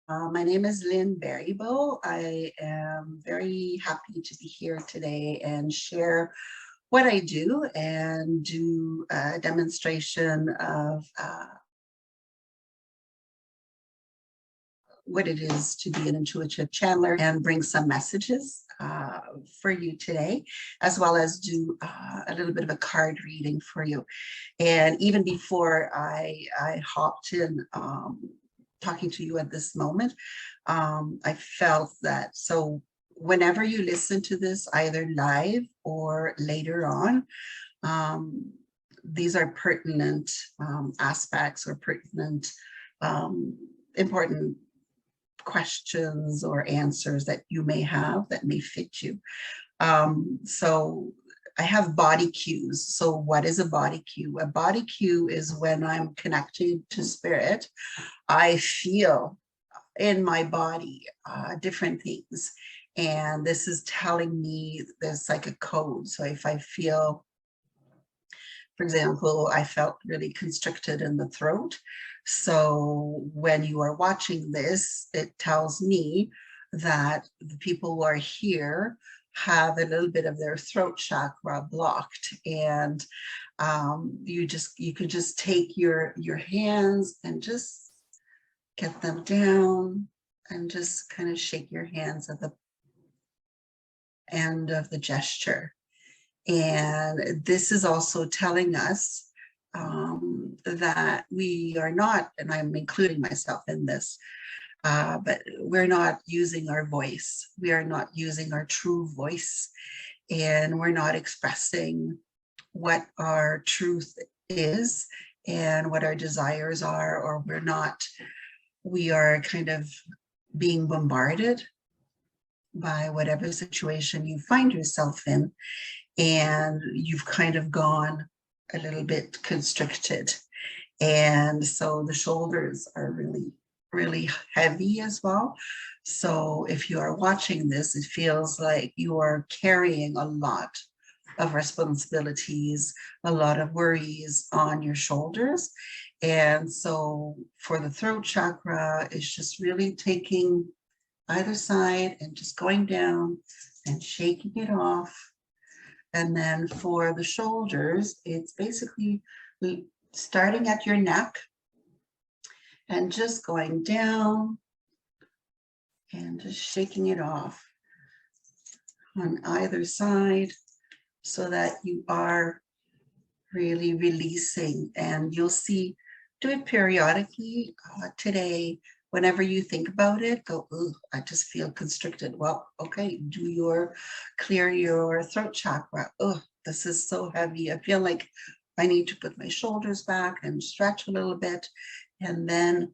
My name is Lynn Baribault. I am very happy to be here today and share what I do and do a demonstration of what it is to be an intuitive channeler and bring some messages for you today, as well as do a little bit of a card reading for you. And even before I hopped in, talking to you at this moment, I felt that. So whenever you listen to this, either live or later on, these are pertinent aspects or pertinent, important questions or answers that you may have that may fit you. So I have body cues. So what is a body cue? A body cue is when I'm connected to spirit, I feel in my body different things. And this is telling me there's like a code. So if I feel, for example, I felt really constricted in the throat. So when you are watching this, it tells me that the people who are here have a little bit of their throat chakra blocked, and you could just take your hands and just get them down and just kind of shake your hands at the end of the gesture. And this is also telling us that we are not, and I'm including myself in this, but we're not using our voice. We are not using our true voice, and we're not expressing what our truth is and what our desires are, or we are kind of being bombarded by whatever situation you find yourself in, and you've kind of gone a little bit constricted. And so the shoulders are really, really heavy as well. So if you are watching this, it feels like you are carrying a lot of responsibilities, a lot of worries on your shoulders. And so for the throat chakra, it's just really taking either side and just going down and shaking it off. And then for the shoulders, it's basically starting at your neck and just going down and just shaking it off on either side, so that you are really releasing. And you'll see, do it periodically. Today, whenever you think about it, go, ooh, I just feel constricted. Well, okay, clear your throat chakra. Oh, this is so heavy. I feel like I need to put my shoulders back and stretch a little bit. And then,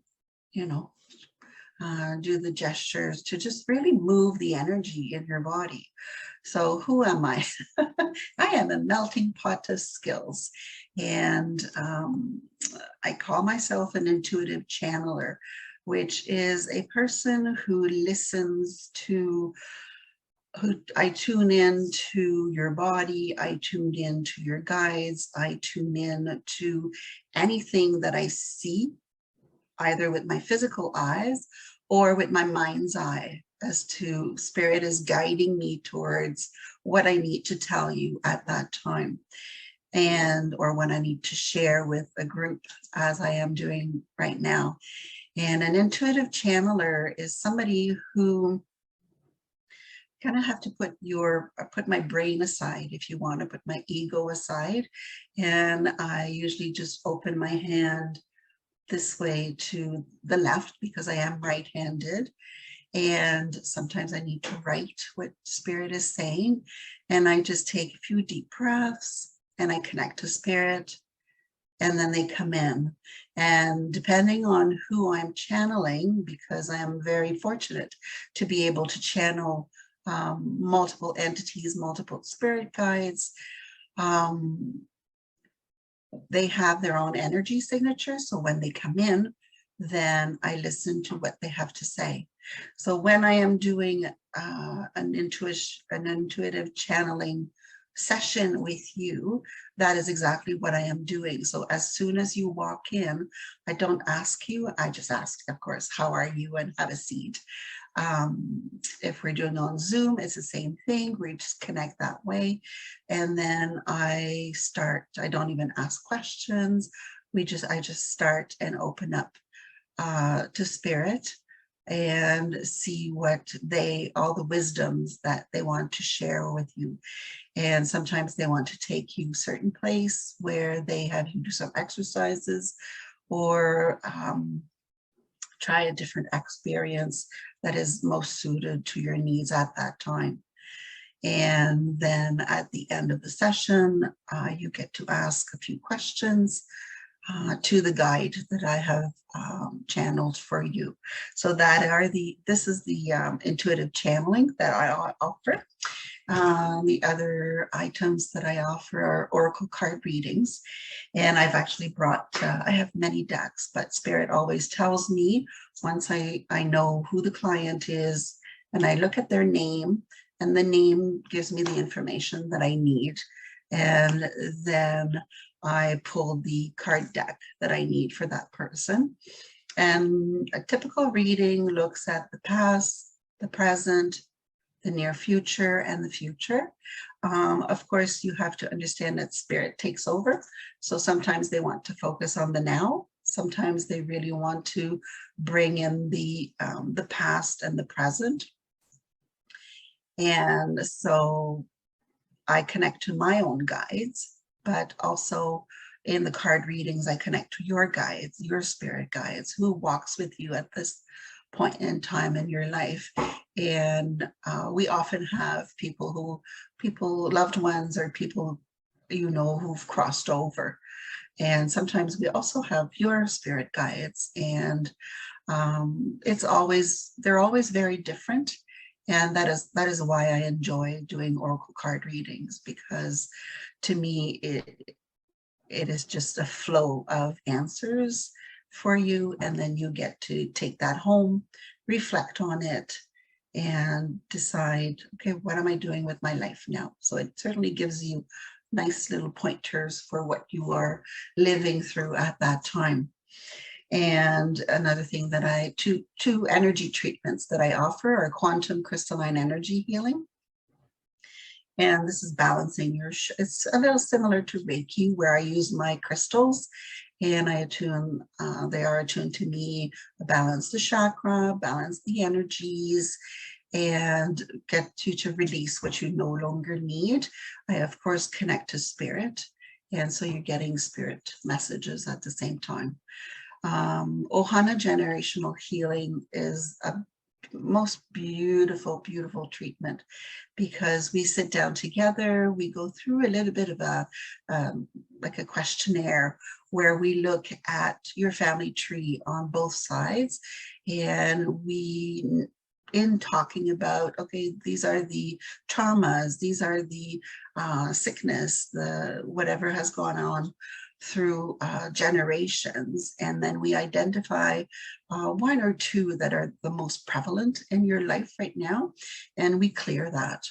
do the gestures to just really move the energy in your body. So who am I? I am a melting pot of skills. And I call myself an intuitive channeler, which is a person who listens to, I tune in to your body, I tune in to your guides, I tune in to anything that I see, either with my physical eyes or with my mind's eye, as to spirit is guiding me towards what I need to tell you at that time, or what I need to share with a group, as I am doing right now. And an intuitive channeler is somebody who kind of have to put my brain aside, if you want to put my ego aside. And I usually just open my hand this way to the left because I am right-handed. And sometimes I need to write what spirit is saying. And I just take a few deep breaths and I connect to spirit. And then they come in. And depending on who I'm channeling, because I am very fortunate to be able to channel multiple entities, multiple spirit guides, they have their own energy signature. So when they come in, then I listen to what they have to say. So when I am doing an intuitive channeling session with you, that is exactly what I am doing. So as soon as you walk in, I don't ask you, I just ask, of course, how are you, and have a seat. If we're doing on Zoom, it's the same thing. We just connect that way. And then I don't even ask questions. I just start and open up to spirit and see what all the wisdoms that they want to share with you. And sometimes they want to take you a certain place where they have you do some exercises, or try a different experience that is most suited to your needs at that time. And then at the end of the session, you get to ask a few questions to the guide that I have channeled for you. So this is the intuitive channeling that I offer. The other items that I offer are oracle card readings. And I've actually I have many decks, but Spirit always tells me, once I know who the client is, and I look at their name, and the name gives me the information that I need. And then I pull the card deck that I need for that person. And a typical reading looks at the past, the present, the near future, and the future. Of course, you have to understand that Spirit takes over. So sometimes they want to focus on the now. Sometimes they really want to bring in the past and the present. And so I connect to my own guides, but also in the card readings, I connect to your guides, your spirit guides, who walks with you at this point in time in your life. And we often have loved ones, or people, who've crossed over. And sometimes we also have your spirit guides, and they're always very different. And that is why I enjoy doing oracle card readings, because to me, it is just a flow of answers for you. And then you get to take that home, reflect on it, and decide, okay, what am I doing with my life now? So it certainly gives you nice little pointers for what you are living through at that time. And another thing that two energy treatments that I offer are quantum crystalline energy healing. And this is balancing it's a little similar to Reiki, where I use my crystals and they are attuned to me, balance the chakra, balance the energies, and get you to release what you no longer need. I, of course, connect to spirit. And so you're getting spirit messages at the same time. Ohana generational healing is a most beautiful, beautiful treatment, because we sit down together, we go through a little bit of like a questionnaire, where we look at your family tree on both sides, and in talking about, okay, these are the traumas, these are the sickness, the whatever has gone on through generations, and then we identify one or two that are the most prevalent in your life right now, and we clear that.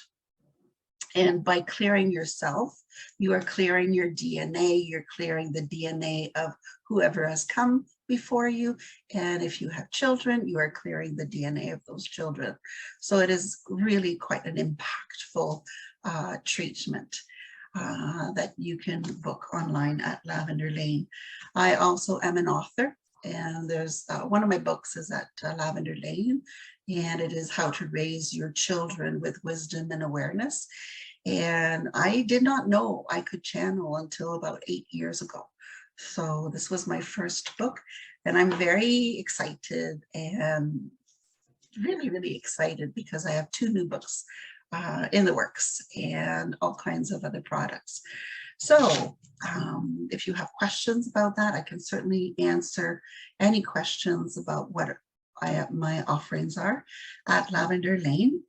And by clearing yourself, you are clearing your DNA, you're clearing the DNA of whoever has come before you. And if you have children, you are clearing the DNA of those children. So it is really quite an impactful treatment that you can book online at Lavender Lane. I also am an author, and there's one of my books is at Lavender Lane, and it is How to Raise Your Children with Wisdom and Awareness. And I did not know I could channel until about 8 years ago. So this was my first book, and I'm very excited, and really, really excited, because I have 2 new books in the works, and all kinds of other products. So if you have questions about that, I can certainly answer any questions about what my offerings are at Lavender Lane.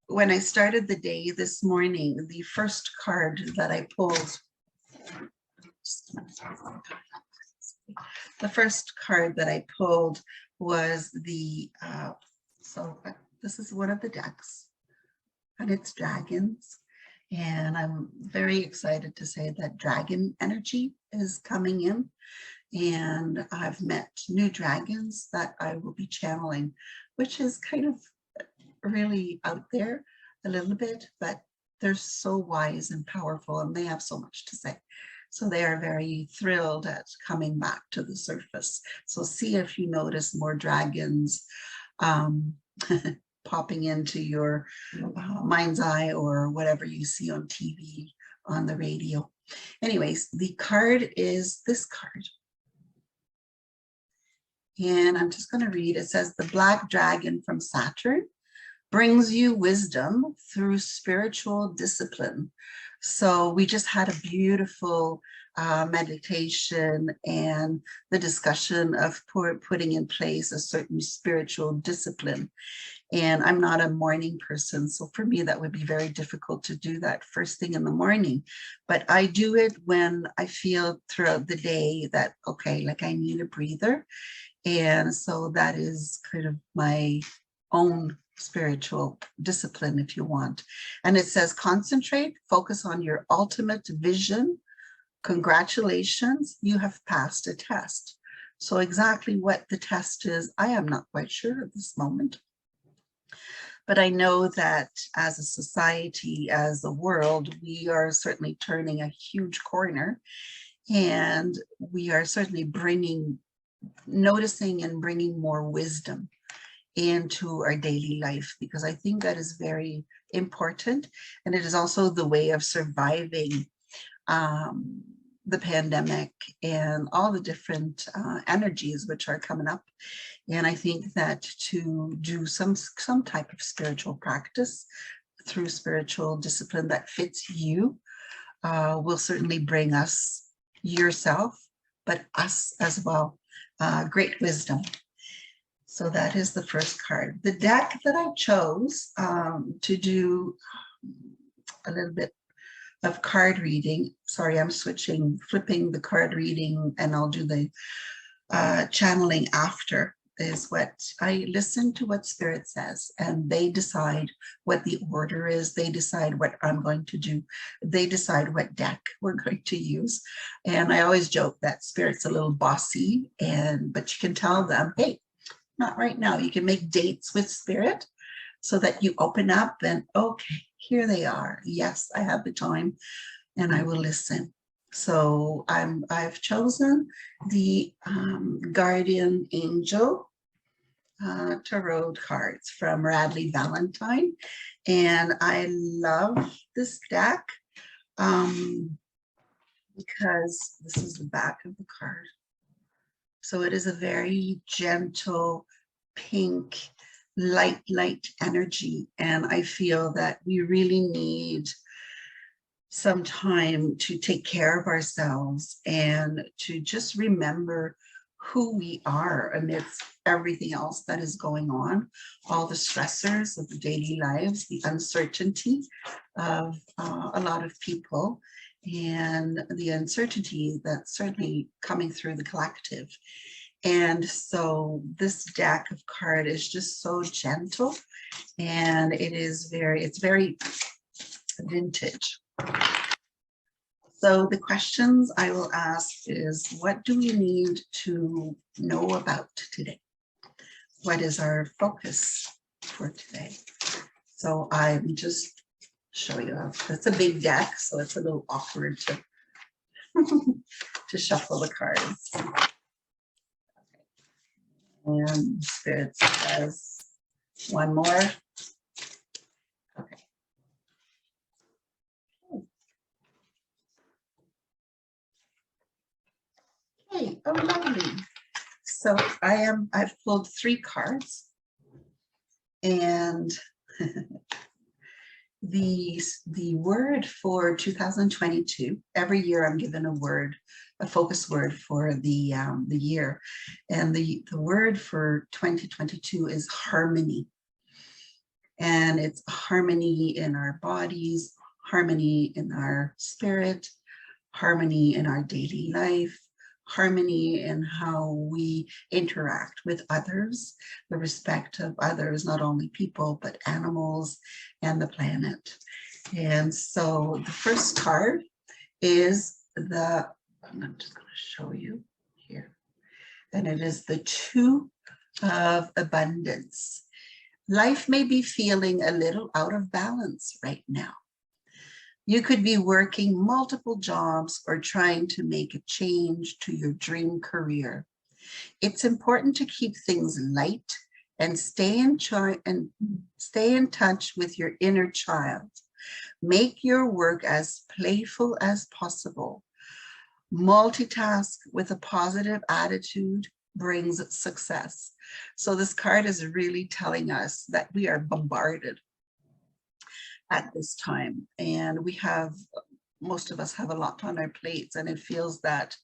When I started the day this morning, the first card that I pulled, was so this is one of the decks, and it's dragons. And I'm very excited to say that dragon energy is coming in. And I've met new dragons that I will be channeling, which is kind of really out there a little bit, but they're so wise and powerful and they have so much to say. So they are very thrilled at coming back to the surface. So see if you notice more dragons popping into your mind's eye or whatever you see on TV, on the radio. Anyways, the card is this card. And I'm just going to read. It says, the black dragon from Saturn brings you wisdom through spiritual discipline. So we just had a beautiful meditation and the discussion of putting in place a certain spiritual discipline. And I'm not a morning person, so for me that would be very difficult to do that first thing in the morning. But I do it when I feel throughout the day that, okay, like I need a breather. And so that is kind of my own spiritual discipline, if you want. And it says, concentrate, focus on your ultimate vision. Congratulations, you have passed a test. So exactly what the test is, I am not quite sure at this moment. But I know that as a society, as a world, we are certainly turning a huge corner, and we are certainly noticing and bringing more wisdom into our daily life, because I think that is very important. And it is also the way of surviving the pandemic and all the different energies which are coming up. And I think that to do some type of spiritual practice through spiritual discipline that fits you will certainly bring us, yourself, but us as well, great wisdom. So that is the first card. The deck that I chose to do a little bit of card reading. Sorry, I'm flipping the card reading, and I'll do the channeling after, is what I listen to what Spirit says, and they decide what the order is. They decide what I'm going to do. They decide what deck we're going to use. And I always joke that Spirit's a little bossy, but you can tell them, hey, not right now. You can make dates with Spirit so that you open up and, okay, here they are. Yes, I have the time and I will listen. So I've chosen the Guardian Angel Tarot cards from Radley Valentine. And I love this deck because this is the back of the card. So it is a very gentle, pink, light energy. And I feel that we really need some time to take care of ourselves and to just remember who we are amidst everything else that is going on, all the stressors of the daily lives, the uncertainty of a lot of people, and the uncertainty that's certainly coming through the collective. And so this deck of card is just so gentle, and it's very vintage. So the questions I will ask is, what do we need to know about today? What is our focus for today? So I'm just show you. It's a big deck, so it's a little awkward to to shuffle the cards. And Spirit says one more. Okay. Okay, oh lovely. So I've pulled 3 cards, and the word for 2022, every year I'm given a word, a focus word for the year, and the word for 2022 is harmony. And it's harmony in our bodies, harmony in our spirit, harmony in our daily life, harmony in how we interact with others, the respect of others, not only people, but animals and the planet. And so the first card is I'm just going to show you here. And it is the Two of Abundance. Life may be feeling a little out of balance right now. You could be working multiple jobs or trying to make a change to your dream career. It's important to keep things light and stay in touch with your inner child. Make your work as playful as possible. Multitask with a positive attitude brings success. So this card is really telling us that we are bombarded at this time, and most of us have a lot on our plates, and it feels that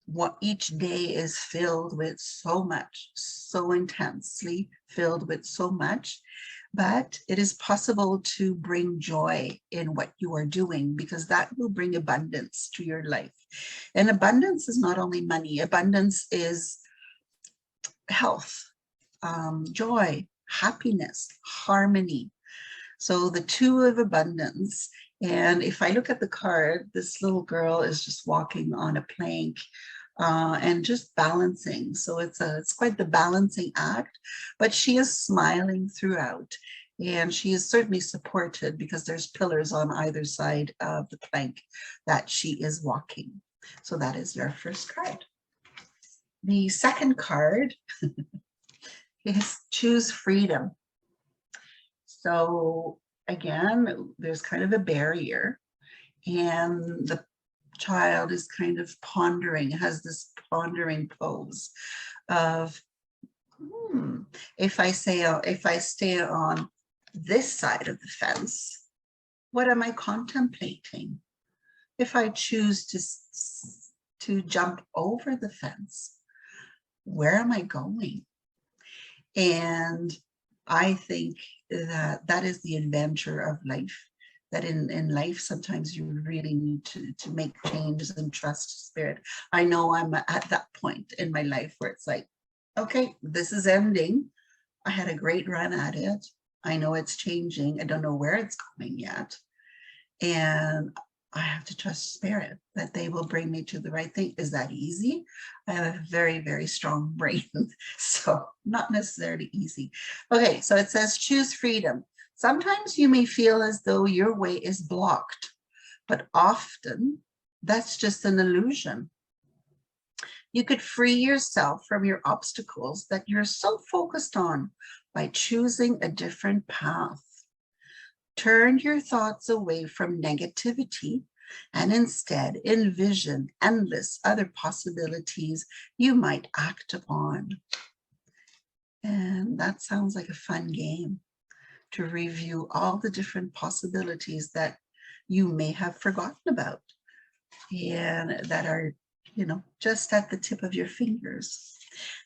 what each day is filled with so much, so intensely filled with so much. But it is possible to bring joy in what you are doing, because that will bring abundance to your life. And abundance is not only money. Abundance is health, joy, happiness, harmony. So the Two of Abundance. And if I look at the card, this little girl is just walking on a plank and just balancing. So it's quite the balancing act, but she is smiling throughout, and she is certainly supported because there's pillars on either side of the plank that she is walking. So that is your first card. The second card is Choose Freedom. So again, there's kind of a barrier, and the child is kind of pondering, has this pondering pose of, if I stay on this side of the fence, what am I contemplating? If I choose to jump over the fence, where am I going? And I think that is the adventure of life, that in life, sometimes you really need to make changes and trust spirit. I know I'm at that point in my life where it's like, okay, this is ending. I had a great run at it. I know it's changing. I don't know where it's going yet. And I have to trust spirit that they will bring me to the right thing. Is that easy? I have a very, very strong brain, so not necessarily easy. Okay, so it says choose freedom. Sometimes you may feel as though your way is blocked, but often that's just an illusion. You could free yourself from your obstacles that you're so focused on by choosing a different path. Turn your thoughts away from negativity and instead envision endless other possibilities you might act upon. And that sounds like a fun game, to review all the different possibilities that you may have forgotten about and that are, just at the tip of your fingers.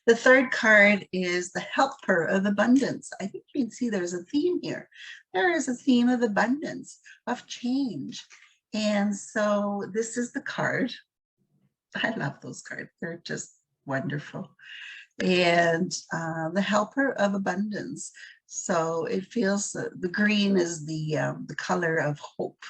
The third card is the Helper of Abundance. I think you can see there's a theme here. There is a theme of abundance, of change. And so this is the card. I love those cards. They're just wonderful. And the Helper of Abundance. So it feels the green is the color of hope.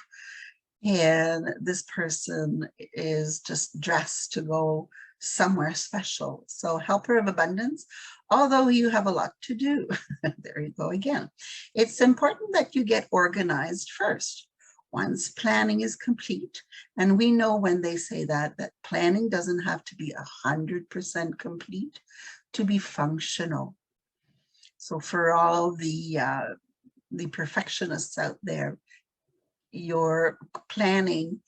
And this person is just dressed to go somewhere special. So Helper of Abundance, although you have a lot to do, there you go again. It's important that you get organized first. Once planning is complete, and we know when they say that planning doesn't have to be 100% complete to be functional. So for all the perfectionists out there, your planning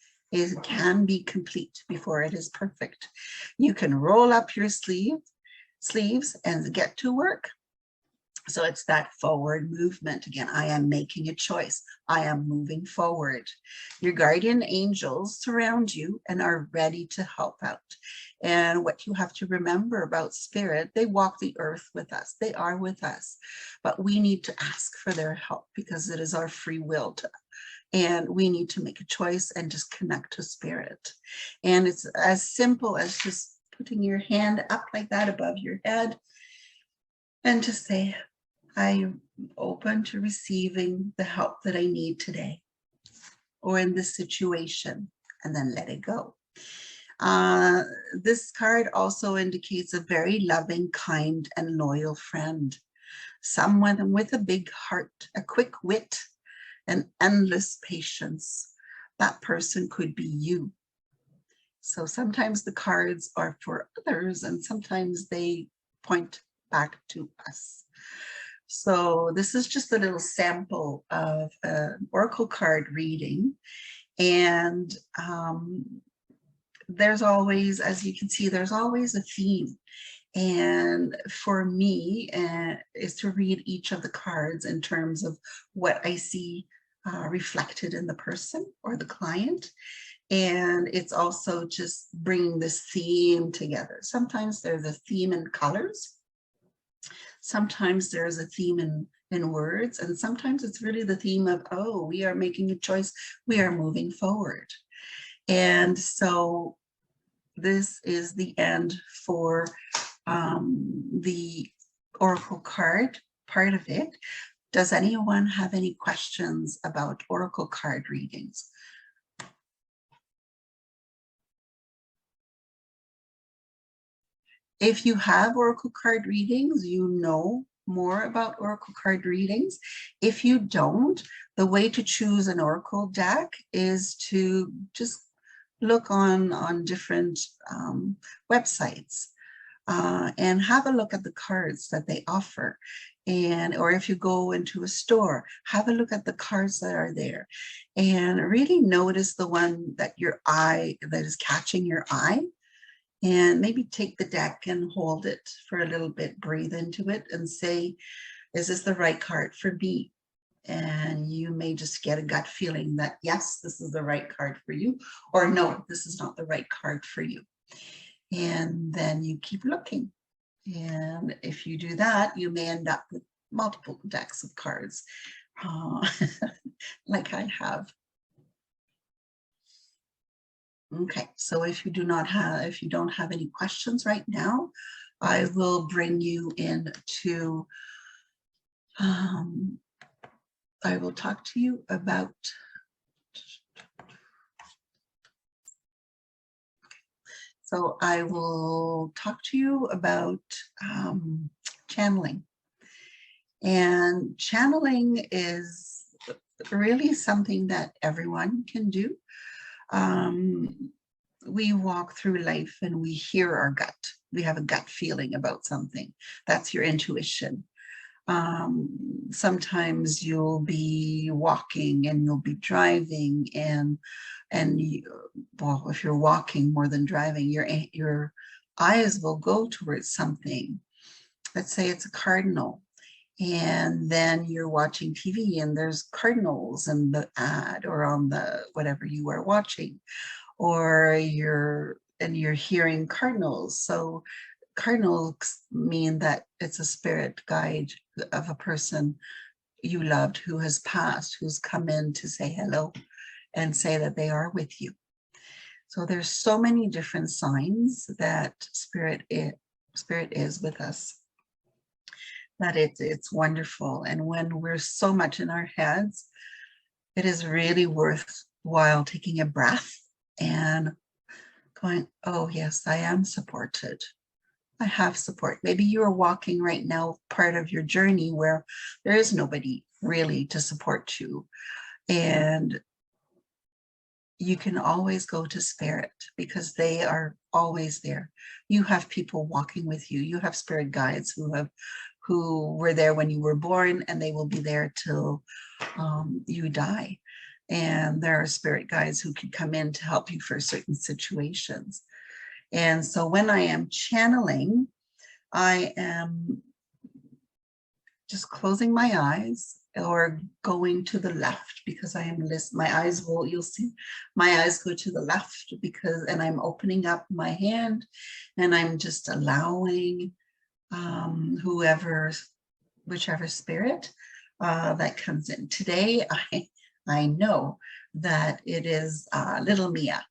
can be complete before it is perfect. You can roll up your sleeves and get to work. So it's that forward movement. Again, I am making a choice. I am moving forward. Your guardian angels surround you and are ready to help out. And what you have to remember about spirit, they walk the earth with us. They are with us. But we need to ask for their help because it is our free will and we need to make a choice and just connect to spirit. And it's as simple as just putting your hand up like that above your head and just say, I open to receiving the help that I need today or in this situation, and then let it go. This card also indicates a very loving, kind, and loyal friend. Someone with a big heart, a quick wit, and endless patience. That person could be you. So sometimes the cards are for others, and sometimes they point back to us. So this is just a little sample of an oracle card reading. And there's always, as you can see, there's always a theme. And for me, is to read each of the cards in terms of what I see reflected in the person or the client. And it's also just bringing this theme together. Sometimes there's a theme in colors. Sometimes there's a theme in words. And sometimes it's really the theme of, oh, we are making a choice. We are moving forward. And so this is the end for the oracle card part of it. Does anyone have any questions about oracle card readings? If you have oracle card readings, you know more about oracle card readings. If you don't, the way to choose an oracle deck is to just look on different websites and have a look at the cards that they offer. Or if you go into a store, have a look at the cards that are there and really notice the one that is catching your eye. And maybe take the deck and hold it for a little bit, breathe into it and say, is this the right card for me? And you may just get a gut feeling that, yes, this is the right card for you, or no, this is not the right card for you. And then you keep looking. And if you do that, you may end up with multiple decks of cards, like I have. Okay, so if you don't have any questions right now, I will bring you into, I will talk to you about, so I will talk to you about channeling. And channeling is really something that everyone can do. We walk through life and we hear our gut. We have a gut feeling about something. That's your intuition. Sometimes you'll be walking and you'll be driving well, if you're walking more than driving, your eyes will go towards something. Let's say it's a cardinal. And then you're watching TV and there's cardinals in the ad or on the whatever you are watching, or you're hearing cardinals. So cardinals mean that it's a spirit guide of a person you loved who has passed, who's come in to say hello and say that they are with you. So there's so many different signs that spirit is with us, that it's wonderful. And when we're so much in our heads, it is really worthwhile taking a breath and going, oh yes, I am supported. I have support. Maybe you are walking right now part of your journey where there is nobody really to support you. And you can always go to spirit because they are always there. You have people walking with you. You have spirit guides who were there when you were born, and they will be there till you die. And there are spirit guides who can come in to help you for certain situations. And so when I am channeling, I am just closing my eyes or going to the left because I am listening. You'll see my eyes go to the left and I'm opening up my hand and I'm just allowing whichever spirit that comes in. Today, I know that it is little Mia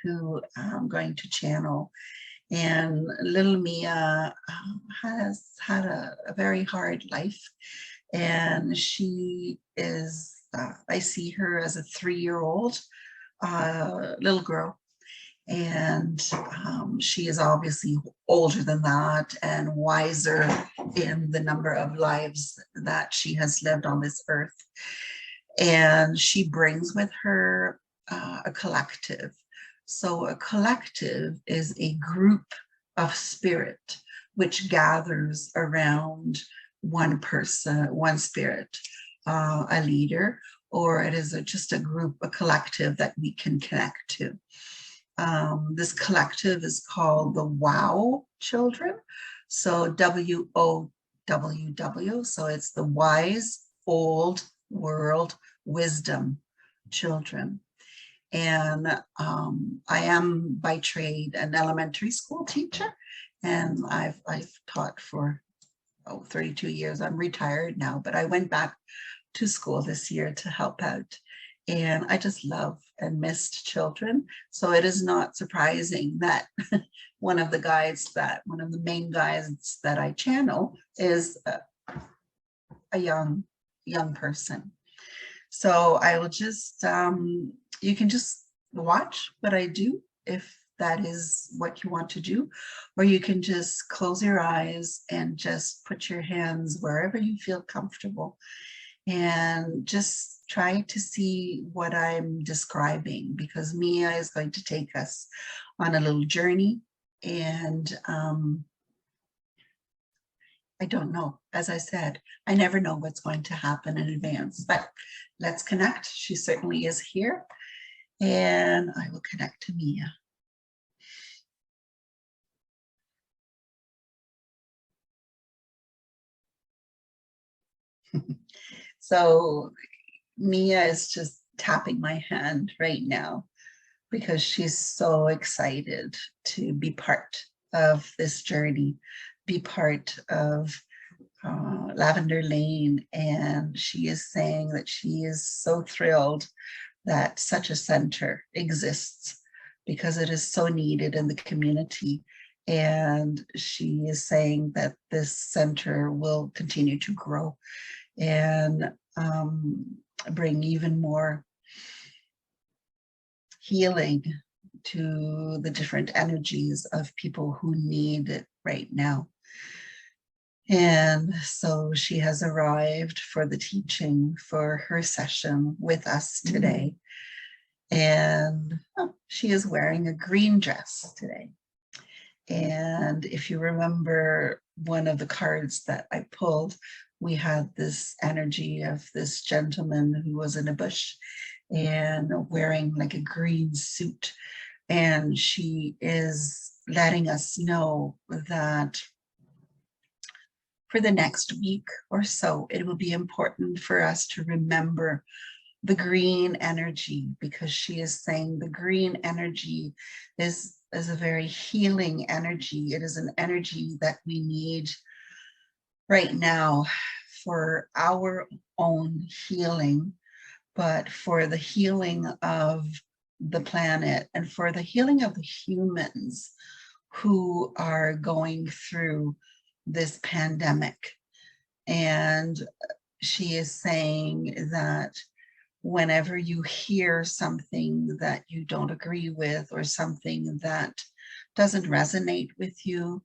who I'm going to channel. And little Mia has had a very hard life. And she is, I see her as a 3-year-old little girl. And she is obviously older than that and wiser in the number of lives that she has lived on this earth. And she brings with her a collective. So a collective is a group of spirit which gathers around one person, one spirit, a leader, or it is just a group, a collective that we can connect to. This collective is called the WOW Children. So WOWW. So it's the Wise Old World Wisdom Children. And I am by trade an elementary school teacher, and I've taught for 32 years. I'm retired now, but I went back to school this year to help out. And I just love and missed children. So it is not surprising that one of the main guides that I channel is a young person. So I will just, you can just watch what I do if that is what you want to do, or you can just close your eyes and just put your hands wherever you feel comfortable and just try to see what I'm describing, because Mia is going to take us on a little journey. And I don't know. As I said, I never know what's going to happen in advance, but let's connect. She certainly is here, and I will connect to Mia. So Mia is just tapping my hand right now because she's so excited to be part of this journey, be part of Lavender Lane. And she is saying that she is so thrilled that such a center exists because it is so needed in the community. And she is saying that this center will continue to grow and bring even more healing to the different energies of people who need it right now. And so she has arrived for the teaching for her session with us today. And she is wearing a green dress today. And if you remember one of the cards that I pulled, we had this energy of this gentleman who was in a bush and wearing like a green suit. And she is letting us know that for the next week or so, it will be important for us to remember the green energy, because she is saying the green energy is a very healing energy. It is an energy that we need right now for our own healing, but for the healing of the planet and for the healing of the humans who are going through this pandemic. And she is saying that whenever you hear something that you don't agree with or something that doesn't resonate with you,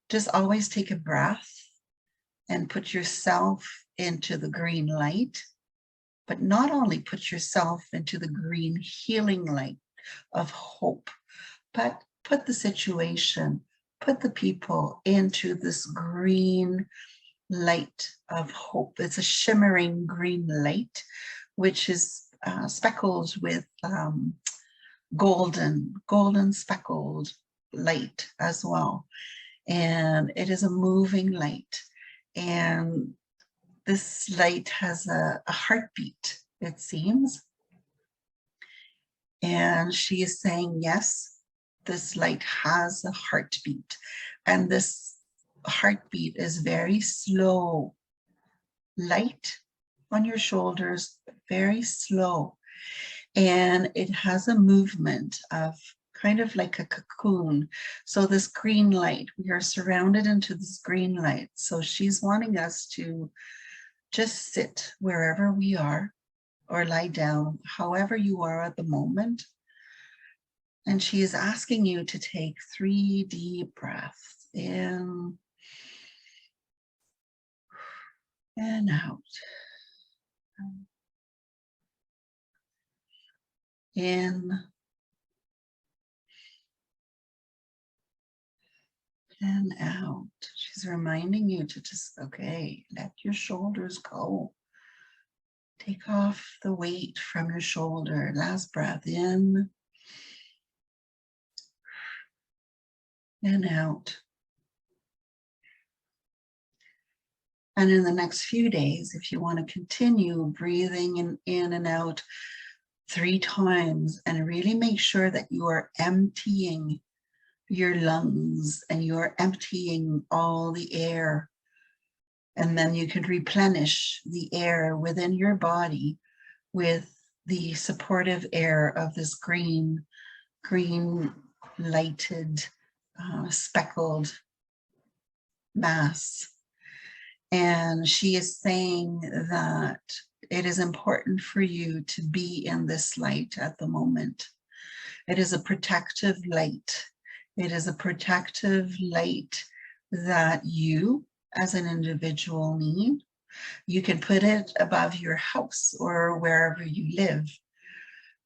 just always take a breath and put yourself into the green light, but not only put yourself into the green healing light of hope, but put the situation, put the people into this green light of hope. It's a shimmering green light, which is speckled with golden speckled light as well. And it is a moving light. And this light has a heartbeat, it seems. And she is saying, yes, this light has a heartbeat. And this heartbeat is very slow, light on your shoulders, very slow. And it has a movement of kind of like a cocoon. So this green light, we are surrounded into this green light. So she's wanting us to just sit wherever we are or lie down, however you are at the moment. And she is asking you to take 3 deep breaths in and out. In and out. She's reminding you to just, okay, let your shoulders go. Take off the weight from your shoulder. Last breath in and out. And in the next few days, if you want to continue breathing in and out 3 times, and really make sure that you are emptying your lungs and you are emptying all the air, and then you can replenish the air within your body with the supportive air of this green lighted, speckled mass. And she is saying that it is important for you to be in this light at the moment. It is a protective light. It is a protective light that you as an individual need. You can put it above your house or wherever you live,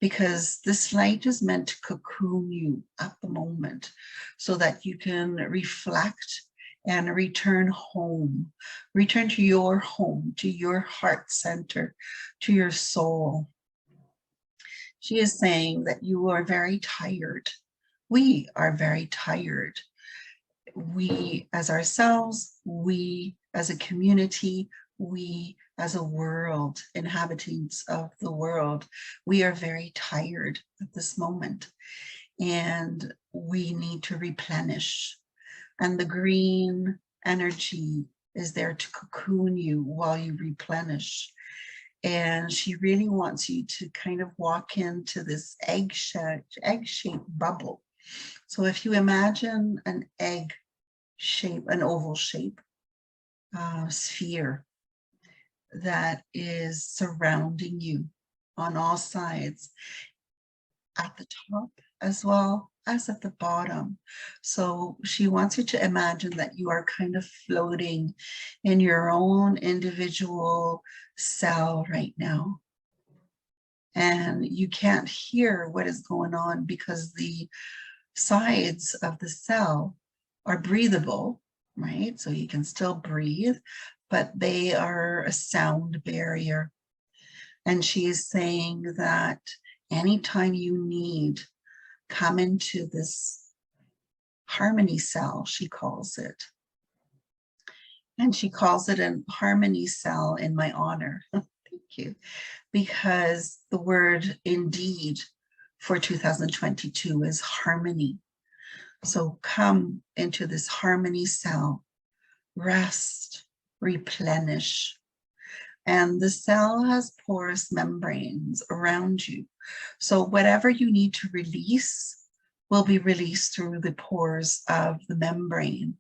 because this light is meant to cocoon you at the moment so that you can reflect and return home, return to your home, to your heart center, to your soul. She is saying that you are very tired. We are very tired. We as ourselves, we as a community, we as a world, inhabitants of the world, we are very tired at this moment, and we need to replenish. And the green energy is there to cocoon you while you replenish. And she really wants you to kind of walk into this egg-shaped bubble. So if you imagine an egg shape, an oval shape, sphere that is surrounding you on all sides, at the top as well as at the bottom. So she wants you to imagine that you are kind of floating in your own individual cell right now. And you can't hear what is going on because the sides of the cell are breathable, right? So you can still breathe, but they are a sound barrier. And she is saying that anytime you need, come into this harmony cell, she calls it. And she calls it a harmony cell in my honor. Thank you. Because the word indeed for 2022 is harmony. So come into this harmony cell, rest, replenish. And the cell has porous membranes around you. So whatever you need to release will be released through the pores of the membrane,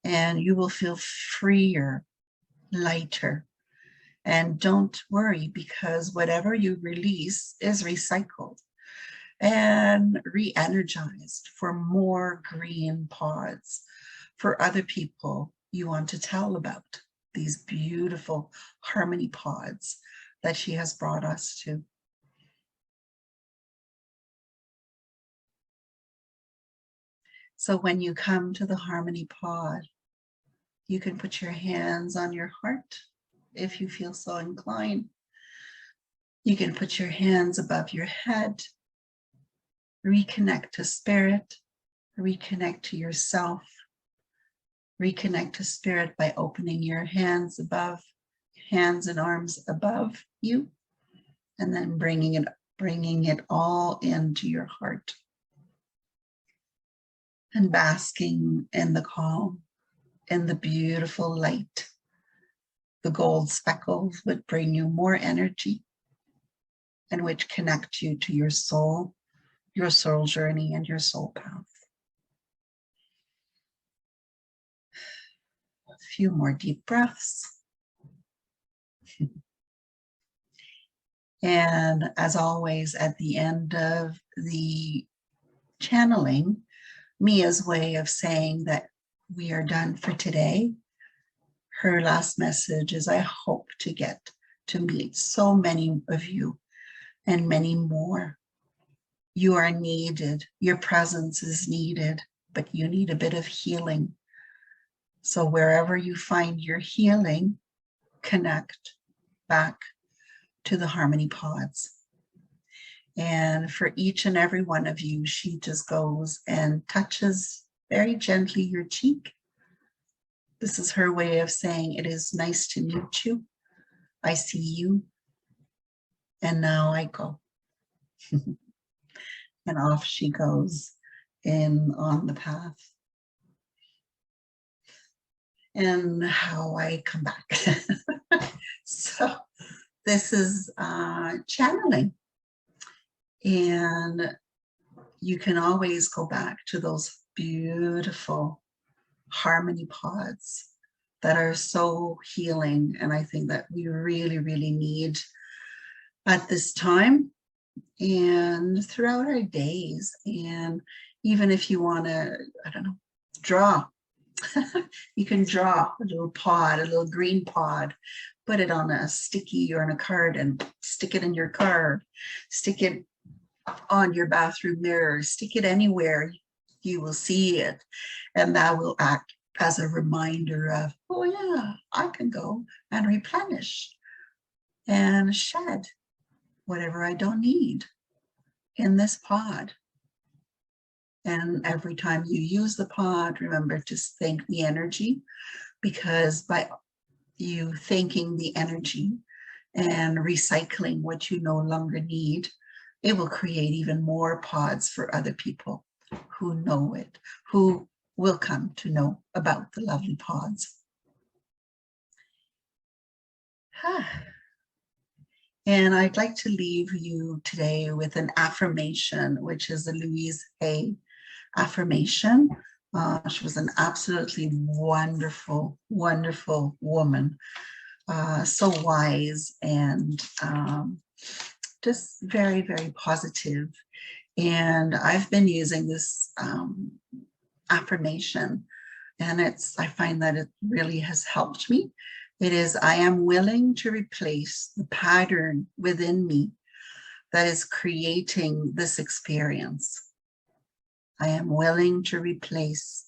and you will feel freer, lighter. And don't worry, because whatever you release is recycled and re-energized for more green pods for other people you want to tell about these beautiful harmony pods that she has brought us to. So when you come to the harmony pod, you can put your hands on your heart if you feel so inclined. You can put your hands above your head, reconnect to spirit, reconnect to yourself, reconnect to spirit by opening your hands above, hands and arms above you, and then bringing it all into your heart. And basking in the calm, in the beautiful light. The gold speckles would bring you more energy and which connect you to your soul, your soul journey and your soul path. A few more deep breaths. And as always, at the end of the channeling, Mia's way of saying that we are done for today, her last message is, I hope to get to meet so many of you and many more. You are needed. Your presence is needed, but you need a bit of healing. So wherever you find your healing, connect back to the harmony pods. And for each and every one of you, she just goes and touches very gently your cheek. This is her way of saying, it is nice to meet you. I see you. And now I go. And off she goes on the path. And how I come back. So this is channeling. And you can always go back to those beautiful harmony pods that are so healing. And I think that we really, really need at this time and throughout our days. And even if you want to, I don't know, draw, you can draw a little pod, a little green pod, put it on a sticky or on a card and stick it in your car, stick it on your bathroom mirror, stick it anywhere you will see it. And that will act as a reminder of, oh yeah, I can go and replenish and shed whatever I don't need in this pod. And every time you use the pod, remember to thank the energy, because by you thanking the energy and recycling what you no longer need, it will create even more pods for other people who know it, who will come to know about the lovely pods. And I'd like to leave you today with an affirmation, which is a Louise affirmation. She was an absolutely wonderful, wonderful woman. So wise and just very, very positive. And I've been using this affirmation, and I find that it really has helped me. It is, I am willing to replace the pattern within me that is creating this experience. I am willing to replace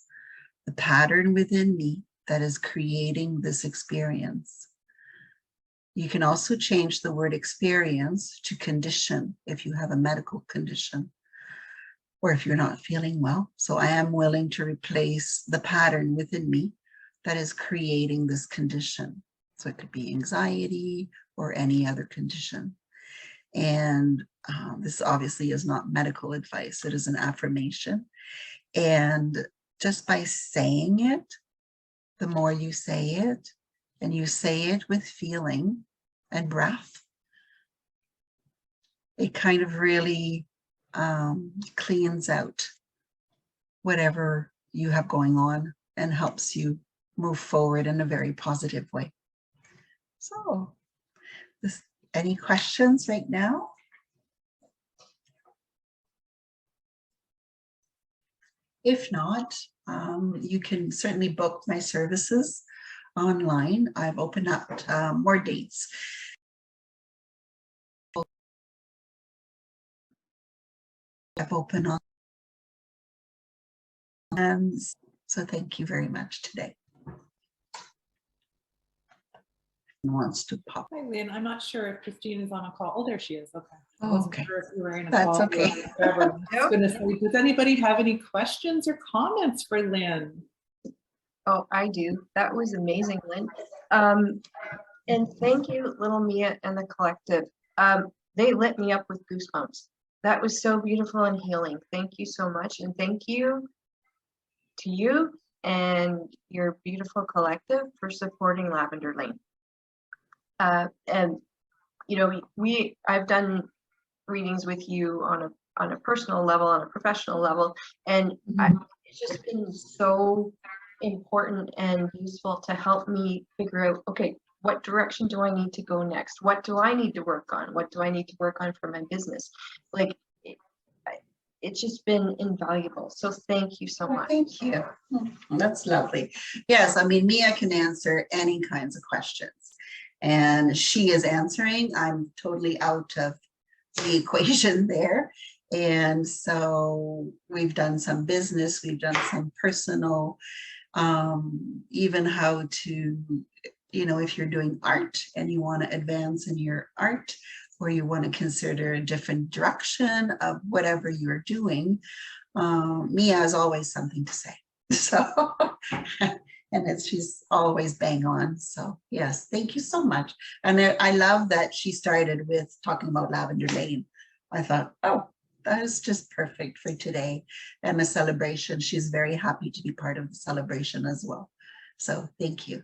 the pattern within me that is creating this experience. You can also change the word experience to condition if you have a medical condition or if you're not feeling well. So I am willing to replace the pattern within me that is creating this condition. So it could be anxiety or any other condition. And this obviously is not medical advice. It is an affirmation. And just by saying it, the more you say it, and you say it with feeling and breath, it kind of really cleans out whatever you have going on and helps you move forward in a very positive way. So, any questions right now? If not, you can certainly book my services online. I've opened up more dates. I've opened on, and so thank you very much today. Wants to pop. Hi, Lynn. I'm not sure if Christine is on a call. Oh, there she is. Okay. I Oh, wasn't okay. sure if you were in a That's call. okay. I was gonna say, does anybody have any questions or comments for Lynn? Oh, I do. That was amazing, Lynn. And thank you, little Mia and the collective. They lit me up with goosebumps. That was so beautiful and healing. Thank you so much. And thank you to you and your beautiful collective for supporting Lavender Lane. And you know, I've done readings with you on a on a personal level, on a professional level. And it's just been so important and useful to help me figure out, okay, what direction do I need to go next? What do I need to work on? What do I need to work on for my business? Like, it's just been invaluable. So thank you so much. Thank you. That's lovely. Yes, I mean, Mia can answer any kinds of questions, and she is answering. I'm totally out of the equation there. And so we've done some business, we've done some personal, even how to, you know, if you're doing art and you want to advance in your art, or you want to consider a different direction of whatever you're doing, Mia has always something to say. So, and she's always bang on. So yes, thank you so much. And I love that she started with talking about Lavender Lane. I thought, oh, that is just perfect for today and the celebration. She's very happy to be part of the celebration as well. So thank you.